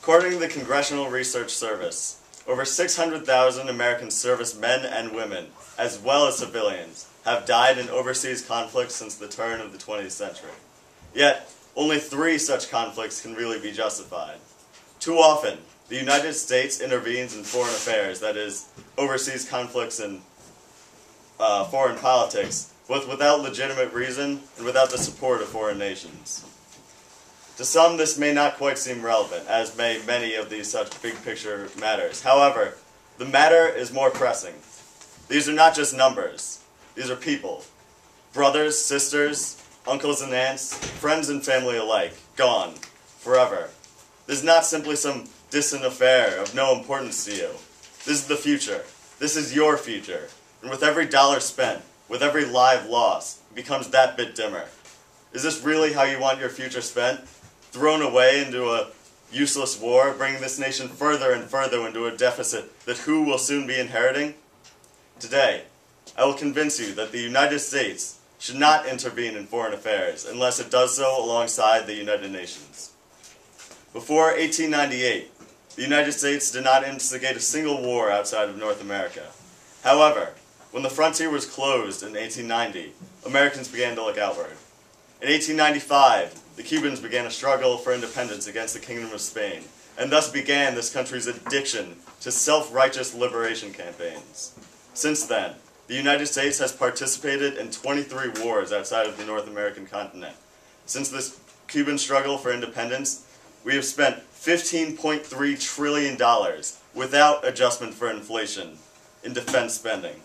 According to the Congressional Research Service, over 600,000 American servicemen and women, as well as civilians, have died in overseas conflicts since the turn of the 20th century. Yet, only 3 such conflicts can really be justified. Too often, the United States intervenes in foreign affairs, that is, overseas conflicts and foreign politics, both without legitimate reason and without the support of foreign nations. To some, this may not quite seem relevant, as may many of these such big-picture matters. However, the matter is more pressing. These are not just numbers. These are people. Brothers, sisters, uncles and aunts, friends and family alike, gone, forever. This is not simply some distant affair of no importance to you. This is the future. This is your future. And with every dollar spent, with every life lost, it becomes that bit dimmer. Is this really how you want your future spent? Thrown away into a useless war, bringing this nation further and further into a deficit that who will soon be inheriting? Today, I will convince you that the United States should not intervene in foreign affairs unless it does so alongside the United Nations. Before 1898, the United States did not instigate a single war outside of North America. However, when the frontier was closed in 1890, Americans began to look outward. In 1895, the Cubans began a struggle for independence against the Kingdom of Spain, and thus began this country's addiction to self-righteous liberation campaigns. Since then, the United States has participated in 23 wars outside of the North American continent. Since this Cuban struggle for independence, we have spent $15.3 trillion without adjustment for inflation in defense spending.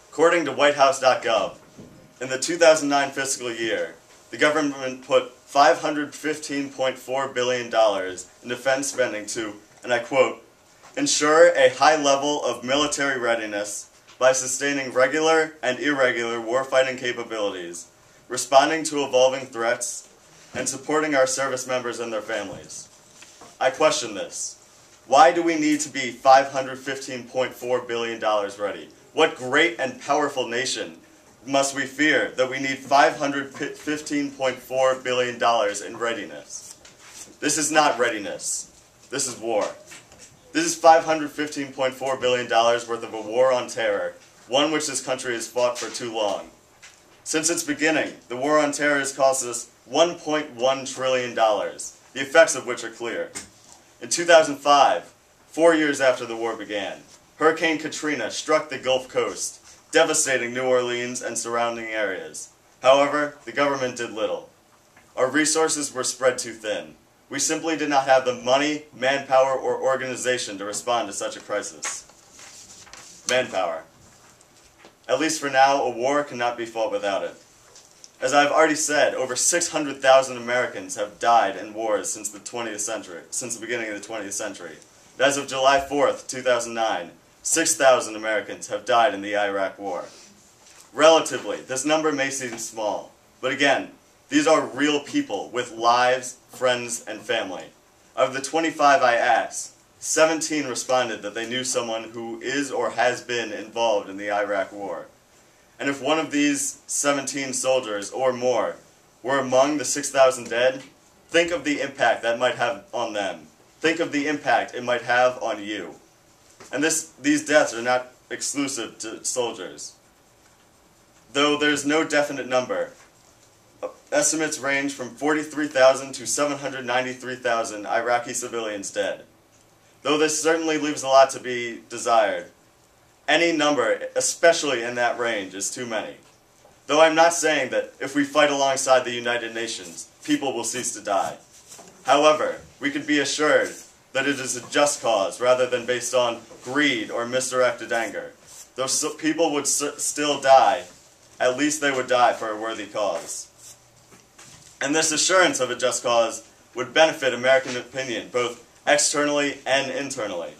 According to WhiteHouse.gov, in the 2009 fiscal year, the government put $515.4 billion in defense spending to, and I quote, ensure a high level of military readiness by sustaining regular and irregular warfighting capabilities, responding to evolving threats, and supporting our service members and their families. I question this. Why do we need to be $515.4 billion ready? What great and powerful nation must we fear that we need $515.4 billion in readiness? This is not readiness. This is war. This is $515.4 billion worth of a war on terror, one which this country has fought for too long. Since its beginning, the war on terror has cost us $1.1 trillion, the effects of which are clear. In 2005, 4 years after the war began, Hurricane Katrina struck the Gulf Coast, devastating New Orleans and surrounding areas. However, the government did little. Our resources were spread too thin. We simply did not have the money, manpower, or organization to respond to such a crisis. Manpower. At least for now, a war cannot be fought without it. As I have already said, over 600,000 Americans have died in wars since the beginning of the 20th century. And as of July 4th, 2009, 6,000 Americans have died in the Iraq War. Relatively, this number may seem small, but again, these are real people with lives, friends, and family. Of the 25 I asked, 17 responded that they knew someone who is or has been involved in the Iraq War. And if one of these 17 soldiers or more were among the 6,000 dead, think of the impact that might have on them. Think of the impact it might have on you. And these deaths are not exclusive to soldiers. Though there's no definite number, estimates range from 43,000 to 793,000 Iraqi civilians dead. Though this certainly leaves a lot to be desired, any number, especially in that range, is too many. Though I'm not saying that if we fight alongside the United Nations, people will cease to die. However, we could be assured that it is a just cause rather than based on greed or misdirected anger. Though people would still die, at least they would die for a worthy cause. And this assurance of a just cause would benefit American opinion, both externally and internally.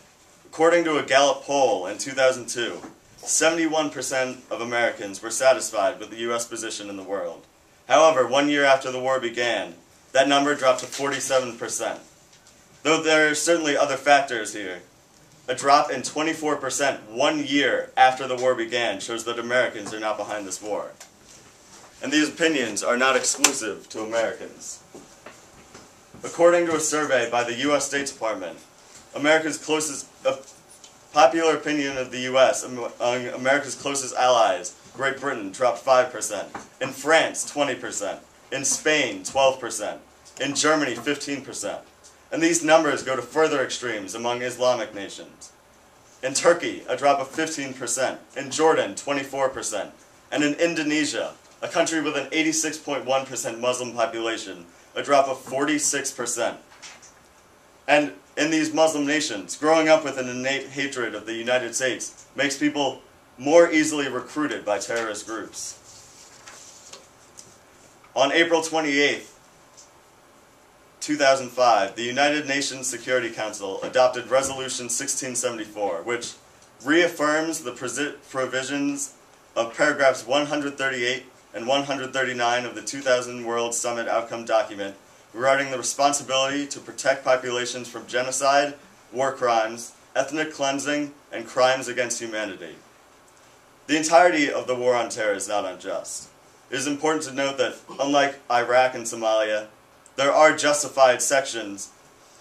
According to a Gallup poll in 2002, 71% of Americans were satisfied with the U.S. position in the world. However, 1 year after the war began, that number dropped to 47%. Though there are certainly other factors here, a drop in 24% 1 year after the war began shows that Americans are not behind this war. And these opinions are not exclusive to Americans. According to a survey by the U.S. State Department, popular opinion of the U.S. among America's closest allies, Great Britain, dropped 5%, in France, 20%, in Spain, 12%, in Germany, 15%. And these numbers go to further extremes among Islamic nations. In Turkey, a drop of 15%, in Jordan, 24%, and in Indonesia, a country with an 86.1% Muslim population, a drop of 46%. And in these Muslim nations, growing up with an innate hatred of the United States makes people more easily recruited by terrorist groups. On April 28, 2005, the United Nations Security Council adopted Resolution 1674, which reaffirms the provisions of paragraphs 138 and 139 of the 2000 World Summit Outcome Document regarding the responsibility to protect populations from genocide, war crimes, ethnic cleansing, and crimes against humanity. The entirety of the war on terror is not unjust. It is important to note that, unlike Iraq and Somalia, there are justified sections.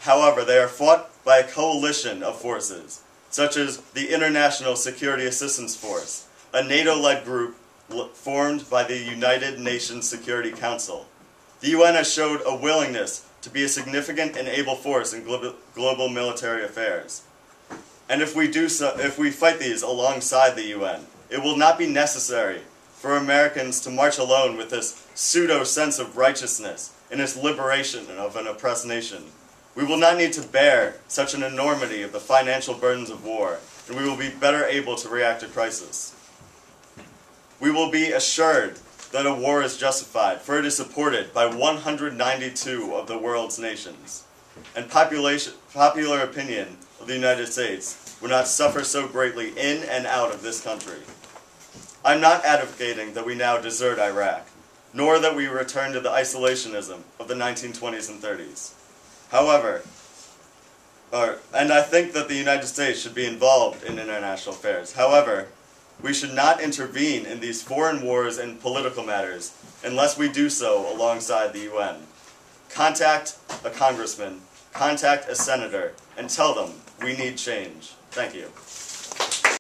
However, they are fought by a coalition of forces, such as the International Security Assistance Force, a NATO-led group formed by the United Nations Security Council. The UN has showed a willingness to be a significant and able force in global military affairs. And if we fight these alongside the UN, it will not be necessary for Americans to march alone with this pseudo-sense of righteousness in its liberation of an oppressed nation. We will not need to bear such an enormity of the financial burdens of war, and we will be better able to react to crisis. We will be assured that a war is justified, for it is supported by 192 of the world's nations, and popular opinion of the United States would not suffer so greatly in and out of this country. I'm not advocating that we now desert Iraq, nor that we return to the isolationism of the 1920s and 30s. However, and I think that the United States should be involved in international affairs. However, we should not intervene in these foreign wars and political matters unless we do so alongside the UN. Contact a congressman, contact a senator, and tell them we need change. Thank you.